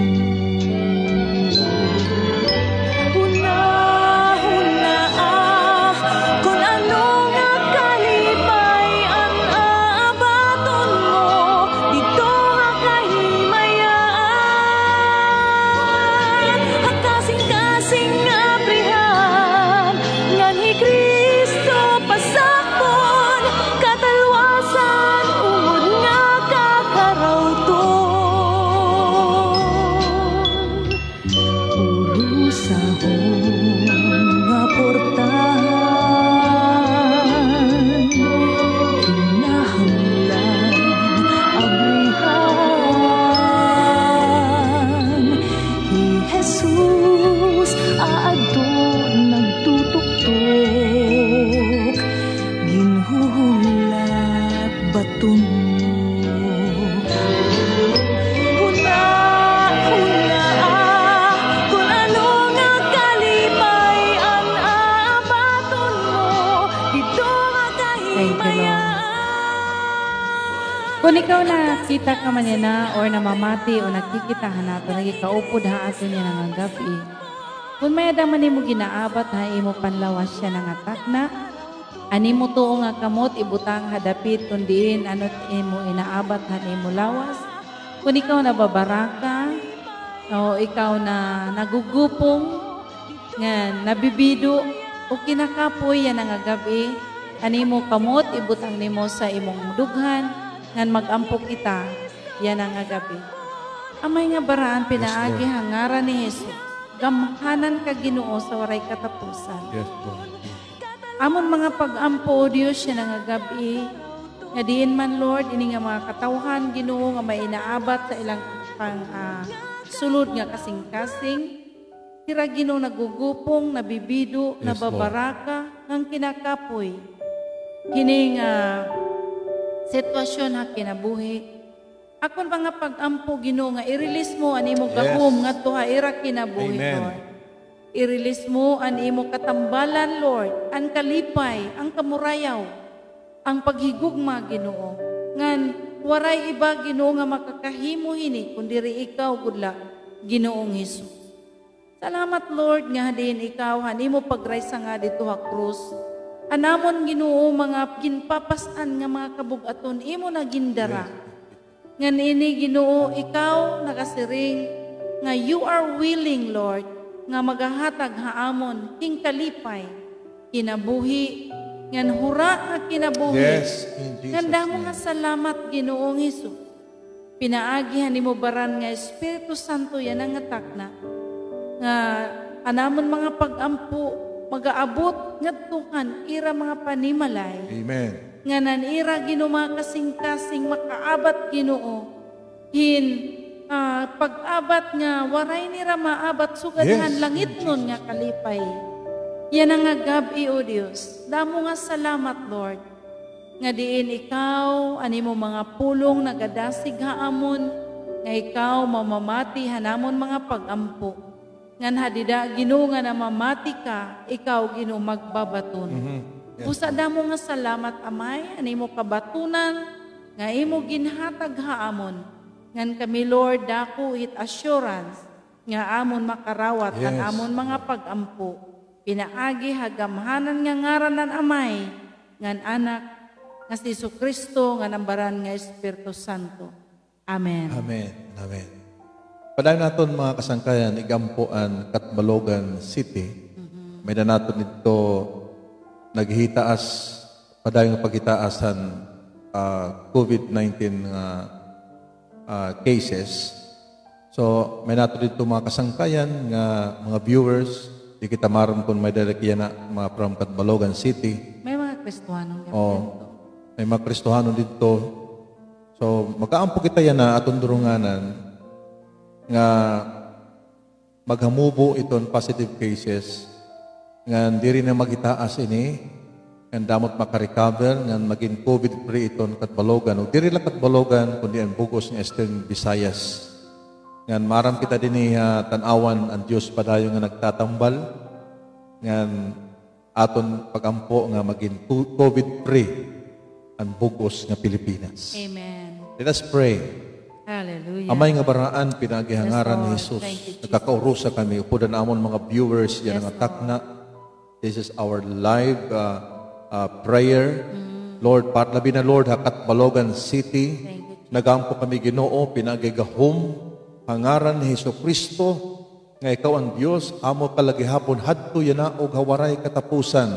Hunahuna kung ano nga kalipay ang aabaton mo dito nga kahimaya. Kung ikaw na kita ka man na or namamati o nagkikitahan nato, nagikaupod ha ato niya ng gabi. Kung may adaman mo ginaabat ha, imo panlawas siya ng atak na, ani mo tuong nga kamot, ibutang hadapit, kundiin, ano't imo inaabat ha, imo lawas. Kung ikaw na babaraka, o ikaw na nagugupong, nga nabibido, o kinakapoy yan ang gabi, ani mo kamot, ibutang nimo sa imong dughan, ngan mag-ampo kita, yan ang gabi. Amay nga baraan, pinaagi hangaran ni Jesus. Gamhanan ka Ginoo sa waray katapusan. Yes, Lord. Amon mga pag-ampo, O Diyos, yan ang gabi. Nga diin man, Lord, ini nga mga katawhan, Ginoo, nga may inaabat sa ilang pang sulod nga kasing-kasing. Tira Ginoo nagugupong, nabibido, Yes, nababaraka, ngang kinakapoy. Kining sitwasyon ha kinabuhi. Akon mga pag-ampo Ginoo nga i-release mo ani mo gahom ngadto ha ira kinabuhi, Amen. Lord. I-release mo ani mo katambalan, Lord, ang kalipay, ang kamurayaw, ang paghigugma Ginoo. Ngan waray iba Ginoo nga makakahimo hini kundiri ikaw gudla Ginoong Hesus. Salamat Lord nga din ikaw hanimo pagraysa nga dito ha krus. Anamon Ginoo mga ginpapasan nga mga kabugaton imo na gindara. Ngan ini Ginoo ikaw nakasiring nga you are willing Lord nga magahatag haamon king kalipay kinabuhi ngan hura nga kinabuhi. Yes, in Jesus' Ngan damo nga name. salamat Ginoong Hesus. Pinaagihan nimo baran nga Espiritu Santo yan ang atakna nga anamon mga pag-ampo magaabot ngadtuhan ira mga panimalay Amen. nga nanira Ginoo mga kasing-kasing makaabat Ginoo hin pag-abat nga waray nira maabat sugadhan Yes, langit nun nga kalipay yan ang nga gabi o Dios damo nga salamat Lord nga diin ikaw ani mo mga pulong nagadasig haamon nga ikaw mamamati hanamon mga pag-ampo ngan hadida Ginoo nga namamati ka, ikaw Ginoo magbabaton. Yes. Busa damo nga salamat amay, ani mo kabatunan, nga imo ginhatag haamon. Ngan kami Lord dako it assurance, nga amon makarawat, Yes. kan amon mga pag-ampo. Pinaagi hagamhanan nga ngaranan amay, ngan anak, nga si Jesucristo, nga nambaran nga Espiritu Santo. Amen. Amen. Amen. Padayon naton mga kasangkayan, Igampuan, Katbalogan City. May na naton dito naghitaas, padayon nga pagitaasan COVID-19 cases. So, may nato dito mga kasangkayan, nga mga viewers, di kita maram kung may dalakyan na mga from Katbalogan City. May mga Kristuhanong O, may mga Kristohano dito. So, magkaampo kita yan na atong durunganan nga maghamubo iton positive cases nga diri na magitaas ini nga damot makarecover nga maging COVID-free iton Katbalogan o diri lang Katbalogan kundi ang bugos ng Eastern Visayas nga maram kita dinhi tan-awan ang Dios padayon nga nagtatambal nga aton pagampo nga maging COVID-free ang bugos nga Pilipinas. Amen. Let us pray. Hallelujah. Amay nga baraan pinagihangaran ni Yes, Jesus. Lord. Thank you, Jesus. Nagkakaurusa kami. Upudan amon mga viewers yan Yes, ang atak na. This is our live prayer. Lord, labi na Lord, Katbalogan City. Thank you, Nagampo kami Ginoo, pinagigahom. Hangaran ni Jesucristo. Nga ikaw ang Diyos, amo kalagihapon hadto yana og hawaray katapusan.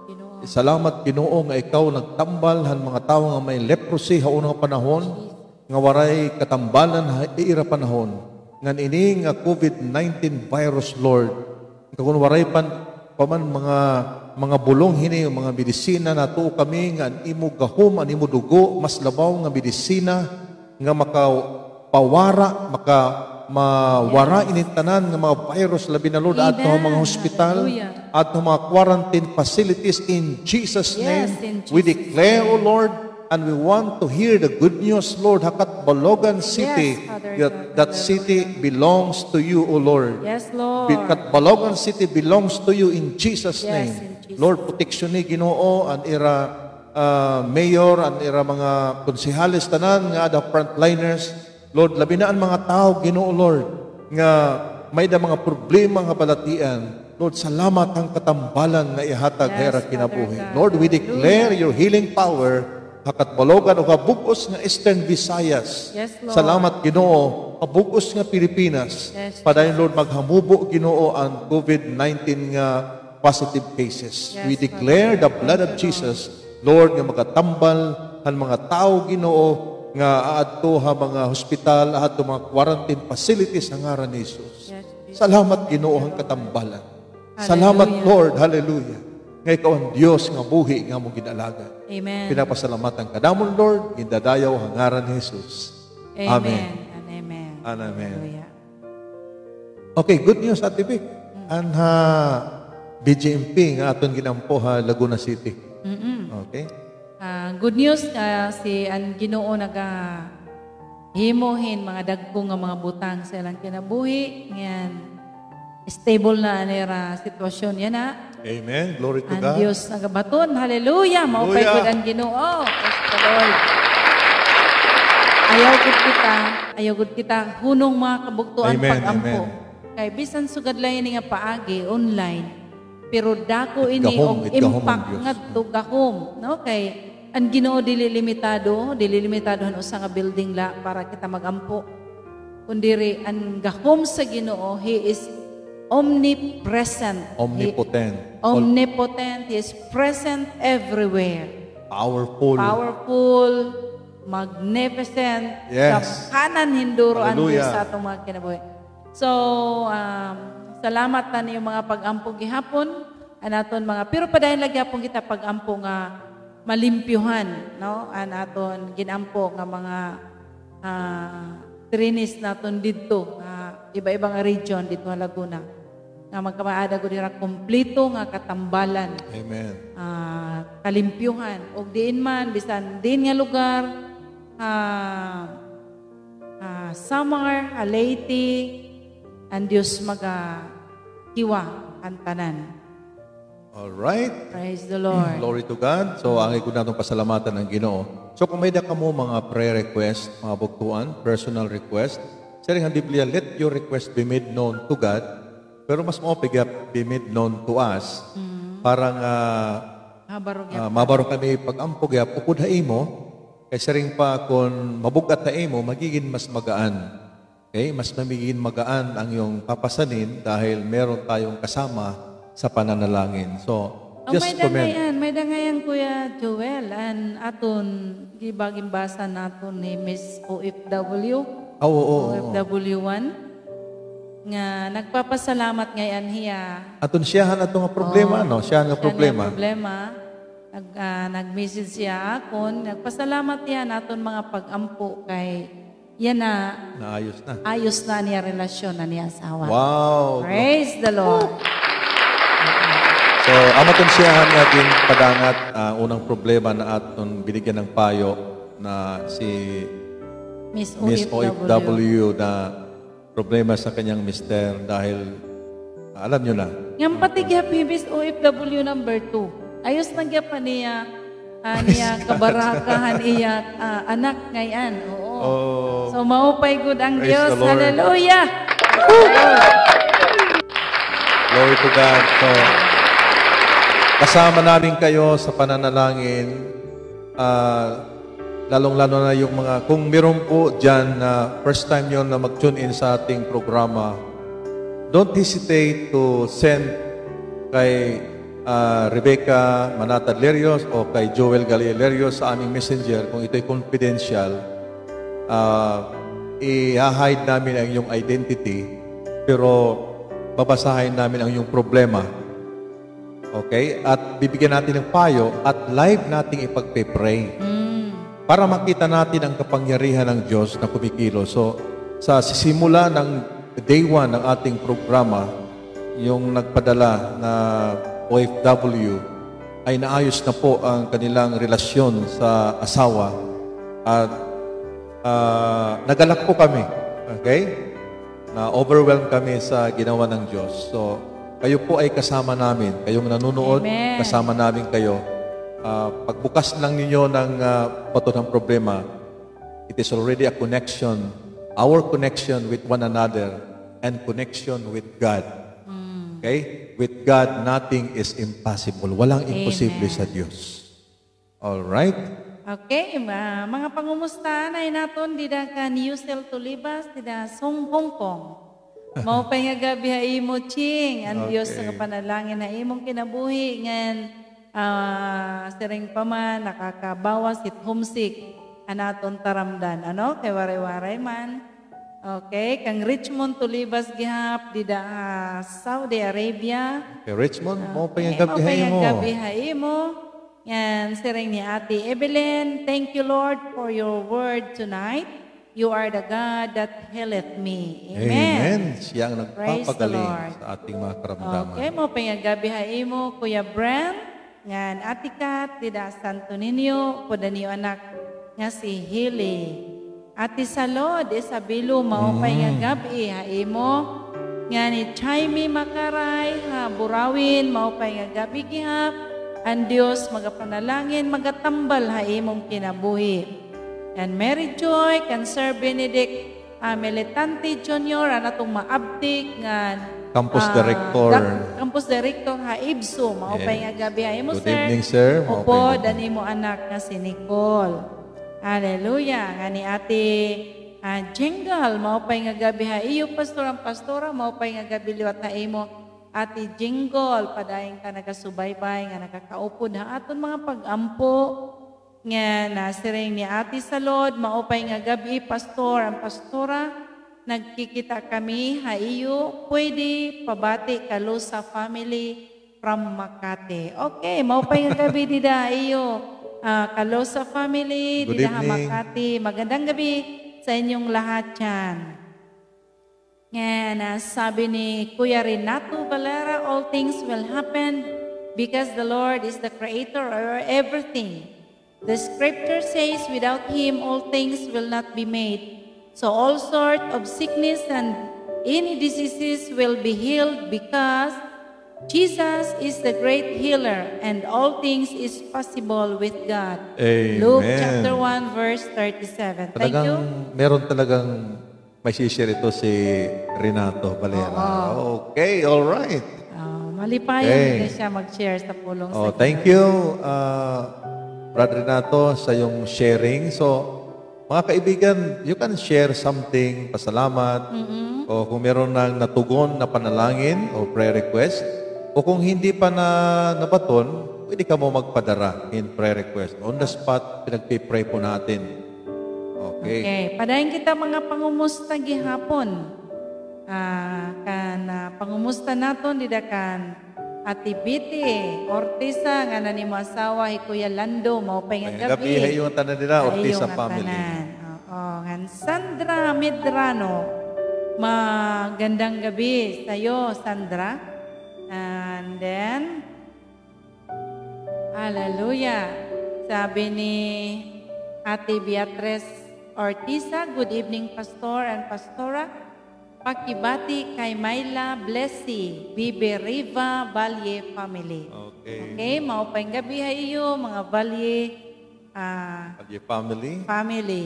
Ginoo. Salamat Ginoo nga ikaw nagtambal han mga tawo nga may leprosy haunang panahon nga waray katambalan ha iira panahon ngan ini nga COVID-19 virus Lord kun waray paman mga bulong hini mga medisina natuo kami nga an imo gahom an imo dugo mas labaw nga medisina nga makapawara mawara ini tanan nga mga virus labi na Lord Amen. adto mga hospital Hallelujah. adto mga quarantine facilities in Jesus name. Yes, in We Jesus' declare, O Lord, and we want to hear the good news, Lord, Katbalogan City. Yes, Father That God. city belongs to you, O Lord. Yes, Lord. Katbalogan City belongs to you in Jesus' Yes, name. in Jesus' Lord, protection ni Ginoo and ira mayor, ang ira mga konsehales tanan nga ada frontliners, Lord, labi na ang mga tao, Ginoo Lord, nga may da mga problema nga balatian. Lord, salamat ang katambalan nga ihatag Yes, hera Father kinabuhi. God. Lord, we declare your healing power hakatbalogan o kabugos nga Eastern Visayas. Yes, Lord. Salamat Ginoo, kabugos nga Pilipinas. Yes, Padayon Lord, maghamubo Ginoo ang COVID-19 nga positive cases. Yes, We declare the Father. blood of Jesus, Lord, nga magatambal ang mga tao Ginoo nga aadto ha mga hospital, aadto mga quarantine facilities sa ngaran ni Jesus. Yes, Jesus. Salamat Ginoo ang katambalan. Salamat Hallelujah. Lord, hallelujah. Nga ikaw ang Dios nga buhi nga mong ginalaga. Amen. Pinapasalamatan ka namon Lord, gindadayaw ang ngaran ni Jesus. Amen. And amen. And amen. Hallelujah. Okay, good news Ate Vic. Ang BGMP nga aton ginampo ha Laguna City. Okay? Good news si ang Ginoo naga himohin mga dagko nga mga butang sa ilang kinabuhi. Ngayon, stable na anira sitwasyon yan na. Amen. Glory to Ang God. Diyos nagabaton. Hallelujah. Maupay Hallelujah. ko ang Ginoo. Praise the Lord. Ayaw gud kita hunong mga kabuktuan Amen, pag-ampo. amen. Kay bisan sugad lang ini nga paagi online. Pero dako ini Gahom, og it gahom ang impact Diyos. ngadto gahom, no? Kay ang Ginoo dili limitado usa nga building la para kita magampo. Kundiri ang gahom sa Ginoo, He is omnipresent. Omnipotent. Omnipotent. He is present everywhere. Powerful. Powerful, magnificent, Yes. sa kanan hinduro ang Hallelujah. Diyos sa atong mga kinabuhi. So, salamat na niyo mga pag-ampo gihapon, anaton mga, pero padayon lagi hapon kita pag-ampo nga malimpyuhan, no? Anaton ginampo nga mga trainees naton didto, iba-iba nga region dito nga Laguna. Nga magkamaada ko dira kompleto nga katambalan. Amen. Kalimpyuhan og diin man bisan diin nga lugar Samar, Leyte, ang Dios kiwa ang tanan. All right. Praise the Lord. Glory to God. So, ang ikot natong pasalamatan ng Ginoo. So, kung may da ka mo mga prayer request, mga bugtuan, personal request, sa ring ang Biblia, let your request be made known to God, pero mas maupigap be made known to us, para nga Habarog mabarong kami pag-ampog ya, pukod ha imo, kay sa ring pa kung mabugat ha imo, magiging mas magaan. Okay? Mas magiging magaan ang iyong papasanin dahil meron tayong kasama sa pananalangin. So, just comment. may dangayan Kuya Joel, an aton gibaging basa naton ni Miss OFW, Oo. OFW1, nga nagpapasalamat ngayon hiya. Aton siyahan ato nga problema, no? Siya nga problema. Nag-message siya akon, nagpasalamat yan aton mga pag-ampo kay yan na Naayos na. ayos na niya relasyon na niya asawa. Wow. Praise the Lord. So, amaton siyahan natin padangat unang problema na aton binigyan ng payo na si Miss Miss OFW. OFW na problema sa kanyang mister dahil alam nyo na. Ngam patigyap Miss OFW number 2. Ayos na gyapa niya niya kabarakahan iya anak ngayon. Oo. Oh, So maupay good ang Praise Diyos. the Lord. Hallelujah. glory to God. So, kasama namin kayo sa pananalangin. Lalong-lalo na yung mga, kung meron po dyan na first time yon na mag-tune in sa ating programa, don't hesitate to send kay Rebecca Manatad Lerios o kay Joel Galilerios sa aming messenger. Kung ito'y confidential, i-hide namin ang iyong identity, pero babasahin namin ang iyong problema. Okay? At bibigyan natin ng payo at live nating ipagpe-pray. Para makita natin ang kapangyarihan ng Diyos na kumikilo. So, sa sisimula ng day 1 ng ating programa, yung nagpadala na OFW ay naayos na po ang kanilang relasyon sa asawa at nagalak po kami. Okay? Na-overwhelm kami sa ginawa ng Diyos. So, kayo po ay kasama namin. Kayong nanonood, Amen. kasama namin kayo. pagbukas lang ninyo ng bato ng problema, it is already a connection, our connection with one another and connection with God. Okay? With God, nothing is impossible. Walang imposible sa Diyos. Alright? Okay, mga pangumusta na naton dida ka Newsel Tulibas, dida Song Hong Kong. Mao pa nga gabi ha imo ching, ang Dios Okay. nga panalangin na imong kinabuhi ngan sering pa man nakakabawas it homesick anaton taramdan. Ano? Kay waray-waray man. Okay, kang Richmond Tulibas gihap dida Saudi Arabia. Okay, Richmond, mo pa yung Mao gabi pa mo. nga gabi ha imo. Yan, siring ni Ate Evelyn, thank you Lord for your word tonight. You are the God that healeth me. Amen. Amen. Siya ang Praise the nagpapagaling Lord. sa ating mga karamdaman. Okay, mo pa nga gabi ha imo, Kuya Brent, yan, Ate Kat, dida Santo Niño, poda niyo anak nga si Hilly. Ate Salod, Isabelo, mao pa nga gabi ha imo, nga ni Chaimi Makaray, ha, Burawin, mao pa nga gabi gihap, ang Diyos magapanalangin, magatambal ha imong kinabuhi. And Mary Joy, kan Sir Benedict Militante Jr., ang atong maabdik nga Campus Director. Campus Director ha Ibso, mao pa nga gabi ha imo, Good sir. evening, sir. Mao pa Opo, yung- dani mo anak nga si Nicole. Hallelujah. Nga ni Ate Jingle, mao pa nga gabi ha iyo, ang pastora, mao pa nga gabi liwat ha imo. Ate Jingle, padayon ka nagasubaybay, nga nakakaupod ha aton mga pag-ampo. Nga nasiring ni Ate Salod, maupay nga gabi, pastor, ang pastora, nagkikita kami, ha iyo, pwede pabati kalo sa family from Makati. Okay, maupay nga gabi, dida iyo, kalo sa family, Good dida ha evening. Makati. Magandang gabi sa inyong lahat yan. Nga sabi ni Kuya Renato Valera, all things will happen because the Lord is the creator of everything. The scripture says, without Him, all things will not be made. So all sort of sickness and any diseases will be healed because Jesus is the great healer and all things is possible with God. Amen. Luke chapter 1 verse 37. Thank Talagang, you. meron talagang may share ito si Renato Valera. Okay, all right. Malipayon Okay. na siya mag-share sa pulong Oh, sa thank you, Brother Renato, sa yung sharing. So, mga kaibigan, you can share something, pasalamat, o kung meron nang natugon na panalangin o prayer request, o kung hindi pa na nabaton, pwede ka mo magpadara in prayer request. On the spot, pinagpipray po natin. Okay. Okay, padayon kita mga pangumusta gihapon. Pangumusta naton didakan Ati Biti, Ortiza, nga na ni mo asawa, Kuya Lando, mao pa nga May gabi. gabi, hay yung tanan nila, Ortiza Ayong family. tanan. Oo, ngan Sandra Medrano, magandang gabi sa'yo, Sandra. And then, hallelujah. Sabi ni Ate Beatrice Ortiza, good evening, Pastor and Pastora. Pakibati kay Myla Blessy, Bibe Riva, Valye family. Okay. Okay, maupay gabi ha iyo, mga Valye Valye family. family.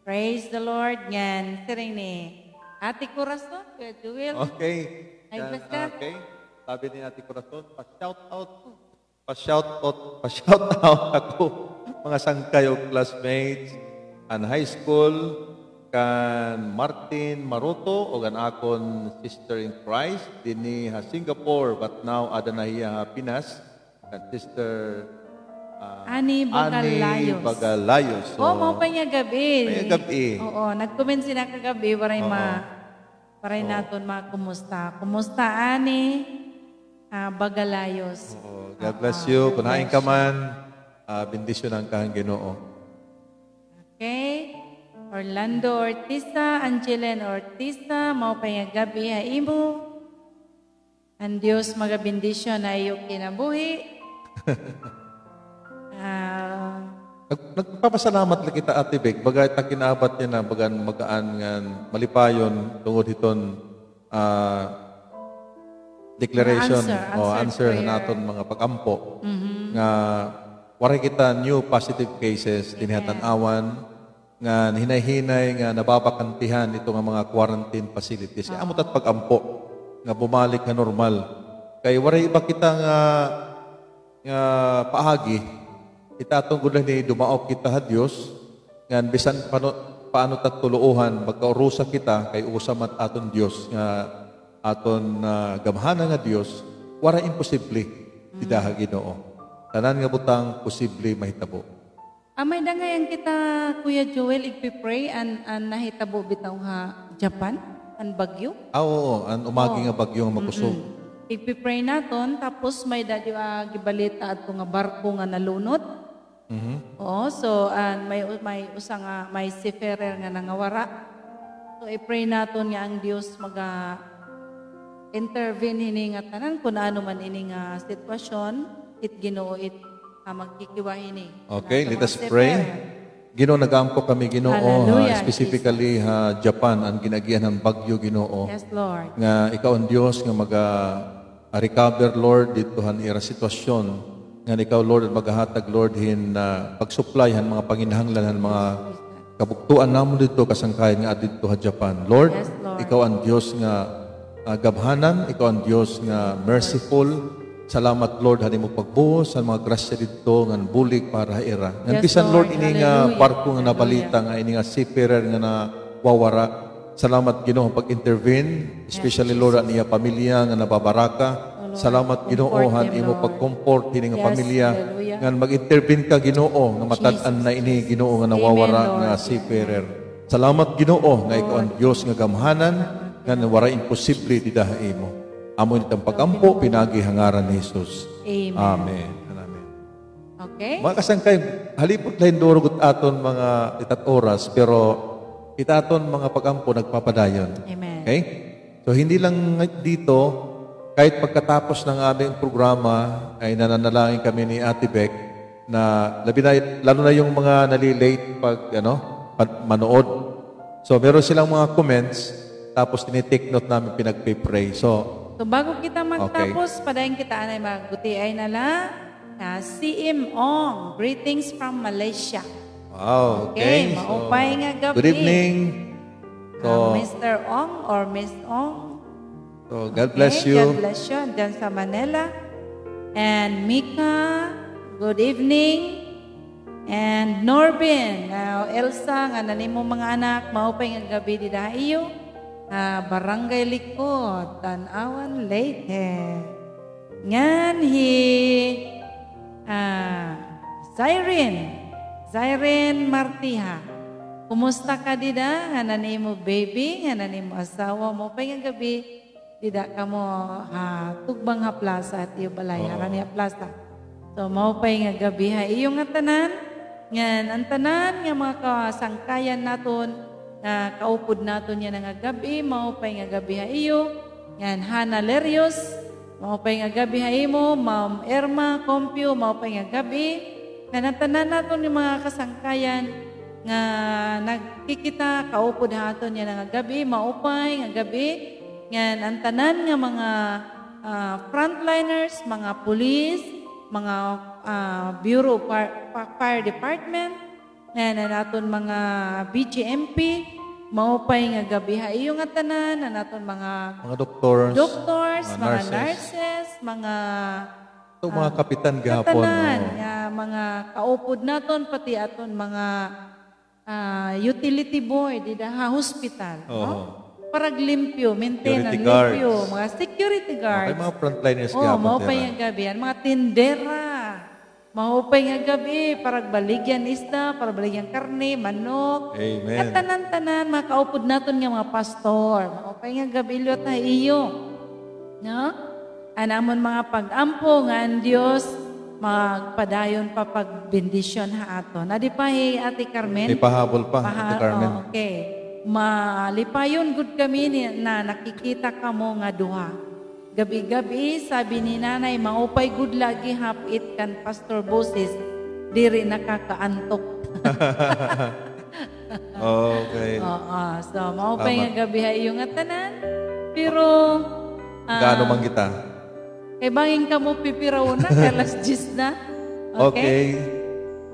Praise the Lord. Yan, siring ni Ate Corazon, Kuya Jewel. Okay. Ay, Yan, basta. okay. Sabi ni Ate Corazon, pa-shout out ako, mga sangkayo classmates, and high school, kan Martin Maroto, o kan akon sister in Christ, dini ha Singapore, but now ada na hiya ha Pinas, kan sister Ani Bagalayos. Bagalayos. So, Oh, maupay nga gabi. May gabi. Oo, nag-comment sila kagabi, waray naton makumusta. Kumusta, Ani? Bagalayos. God bless you. Kunain ka man, bendisyon ang kahang Ginoo. Okay. Orlando Ortiza, Angelen Ortiza, maupay nga gabi ha imo. Ang Diyos magabindisyon na iyo kinabuhi. Nagpapasalamat lang kita, Ate Bek. Bagay ta kinaabat niya na, bagan magaan ngan malipayon tungod hiton declaration Answer o answer prayer. naton mga pagampo. nga waray kita new positive cases dinihatan-awan nga hinay-hinay nga nababakantihan ito nga mga quarantine facilities. Kaya amot at pag-ampo nga bumalik nga normal. Kay waray iba kita nga paagi itatong gud ni dumaop kita ha Dios nga bisan paano tatuluohan magkaurusa kita kay usam at aton Dios nga aton gamhanan nga Dios wara imposible tidaha Ginoo. Tanan nga butang posible mahitabo. Amay dangay ang kita Kuya Joel igpi-pray an nahitabo bitaw ha Japan an bagyo. Oo, an umagi nga bagyo nga makusog. Igpi-pray naton tapos may dadi gibalita adto nga barko nga nalunot. Oo, so may usa nga may seafarer nga nangawara. So i-pray naton nga ang Dios maga intervene hini nga tanan kun ano man ini nga sitwasyon it Ginoo it magkikiwa hini. Okay, let us pray. Ginoo nagampo kami Ginoo specifically Japan ang ginagihan ng bagyo Ginoo. Yes, Lord. Nga ikaw ang Dios nga recover Lord dito han ira sitwasyon nga ikaw Lord magahatag Lord hin pagsupply han mga panginahanglan han mga kabuktuan namon dito kasangkayan nga dito ha Japan. Lord, Yes, Lord. ikaw ang Dios nga gabhanan, ikaw ang Dios nga merciful. Salamat Lord hani mo pagbuhos sa mga grasya dito nga bulig para ira. Ngan Yes, bisan Lord Lord. ini nga Hallelujah. barko nga nabalita nga ini nga seafarer nga nawawara. Salamat Ginoo pag-intervene, especially Lord niya pamilya nga nababaraka. Salamat Ginoo Comfort han them, imo Lord. pag-comfort ini nga Yes, pamilya hallelujah. nga mag-intervene ka Ginoo nga matad-an na ini Ginoo nga nawawara Amen, Lord. nga seafarer. Salamat Ginoo nga ikaw ang Dios nga gamhanan nga wara imposible didaha imo. Amo nitang pag-ampo pinagi hangaran ni Jesus. Amen. Amen. Amen. Okay? Mga kasangkay, halipot lahin durugot aton mga itat oras, pero itaton mga pag-ampo nagpapadayon. Amen. Okay? So hindi lang dito, kahit pagkatapos ng aming programa, ay nananalangin kami ni Ate Beck na lalo na yung mga nalilate pag manood. So meron silang mga comments, tapos tinitake note namin pinagpipray. So bago kita magtapos, padayon kita anay magutiay na la. CM Ong, greetings from Malaysia. wow, okay. Maupay nga gabi. Good evening. So, Mr. Ong or Miss Ong. so God bless you. God bless you. Diyan sa Manila. And Mika, good evening. And Norbin, Elsa, nga nanimo mga anak, maupay nga gabi di iyo. Barangay Likod, Tanawan, Leyte. Ngan Zyrene Martiha. Kumusta ka dida? Nga nanimo baby, nga nanimo asawa mo. Pa nga gabi, dida ka mo tugbang ha plaza at iyo balay, harani ha plaza. So, maupay nga gabi ha. Iyo nga tanan, ngan ang tanan nga mga kasangkayan naton, kaupod naton yan nga gabi, maupay nga gabi ha iyo. Yan, Hana Lerios, maupay nga gabi ha imo, Ma'am Erma Compio, maupay nga gabi. Nanatanan naton yung mga kasangkayan nga nagkikita, kaupod haton yan nga gabi, maupay nga gabi. Yan, ang tanan nga mga frontliners, mga police, mga Bureau Fire Department, na naton mga BGMP, maupay nga gabi ha iyo nga tanan, na naton mga Doctors, mga nurses, mga mga kapitan gahapon. tanan, mga kaupod naton, pati aton mga utility boy, dida ha, hospital. No? Parag limpyo, maintenance, Security guards. limpyo, mga security guards. Okay, mga frontliners Oh, gahapon. maupay nga gabi. Yan, mga tindera. Maupay nga gabi. Parag baligyan isda, parag baligyan karne, manok. Amen. At tanan-tanan, mga kaupod naton nga mga pastor. Maupay nga gabi, liwat na iyo. No? Anamon mga pag-ampo nga ang Diyos, magpadayon pa pagbendisyon ha ato. Nadi pa Ate Carmen? May pahabol pa, Ate Carmen. Oh, okay. Malipayon good kami na nakikita ka mo nga duha. Gabi-gabi, sabi ni nanay, maupay good lagi hapit kan Pastor Boses, diri nakakaantok. Okay. Oo, so maupay nga gabi ha iyo nga tanan. Pero, Gaano man kita? kay bangin ka mo pipiraw na, kay alas 10 na. Okay.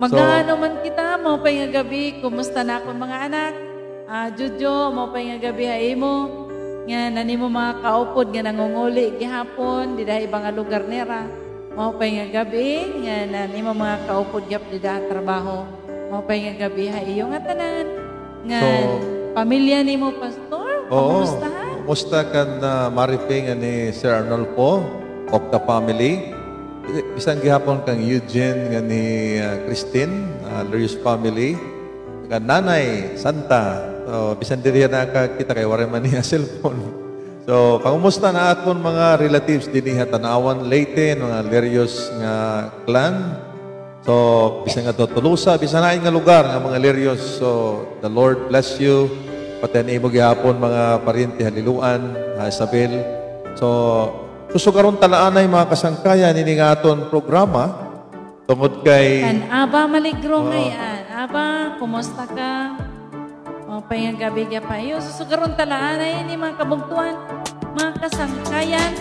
Magano man kita, mo pa yung gabi, kumusta na akong mga anak? Jojo, mo pa yung gabi ha imo. Nga nani mo mga kaupod nga nangunguli gihapon, di dahil ibang lugar nera. Mo pa yung gabi, nga nani mo mga kaupod gap di dahil trabaho. Mo pa yung gabi ha iyo nga tanan. Nga pamilya ni mo, Pastor, Oo. kumusta ha? Kumusta ka na mariping ni Sir Arnolfo of the family? Bisan gihapon kang Eugene nga ni Christine, Larios family. Kang nanay, Santa. So, bisan diri na ka kita kay wala man niya cellphone. So, pangumusta na aton mga relatives dinhi Tanawan, Leyte, mga Larios nga clan. So, bisan nga Tulusa, bisan na nga lugar nga mga Larios. So, the Lord bless you. Pati imo gihapon mga paryente haliluan, Isabel. So, susugaron talaanay mga kasangkayan ini nga aton programa tungod kay Kan Aba maligro ngayon. Aba, kumusta ka? O pa yung gabi pa iyo. Susugaron talaan ay ini mga kabugtuan, mga kasangkayan.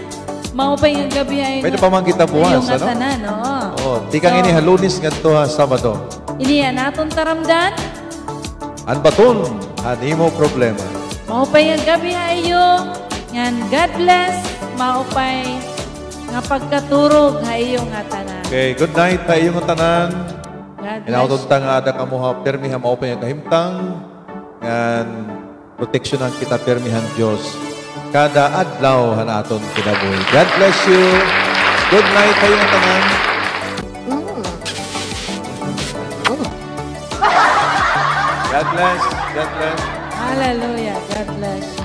Mao pa yung gabi ay pwede pa man kita buwas, yung ano? atanan, oo. Oh, di kang ini halunis ngadto ha Sabado. Ini yan aton taramdan. An baton, animo problema. Mao pa yung gabi ay iyo. Ngan God bless. Mao pa'y nga pagkaturog ha iyo nga tanan. Okay, good night ta iyong tanan. God bless. Inautod ta nga ada kamo ha permi ha mao pa yung kahimtang ngan proteksyonan kita permihan Dios kada adlaw han aton kinabuhi. God bless you. Good night ta iyong tanan. God bless. God bless. Hallelujah. God bless.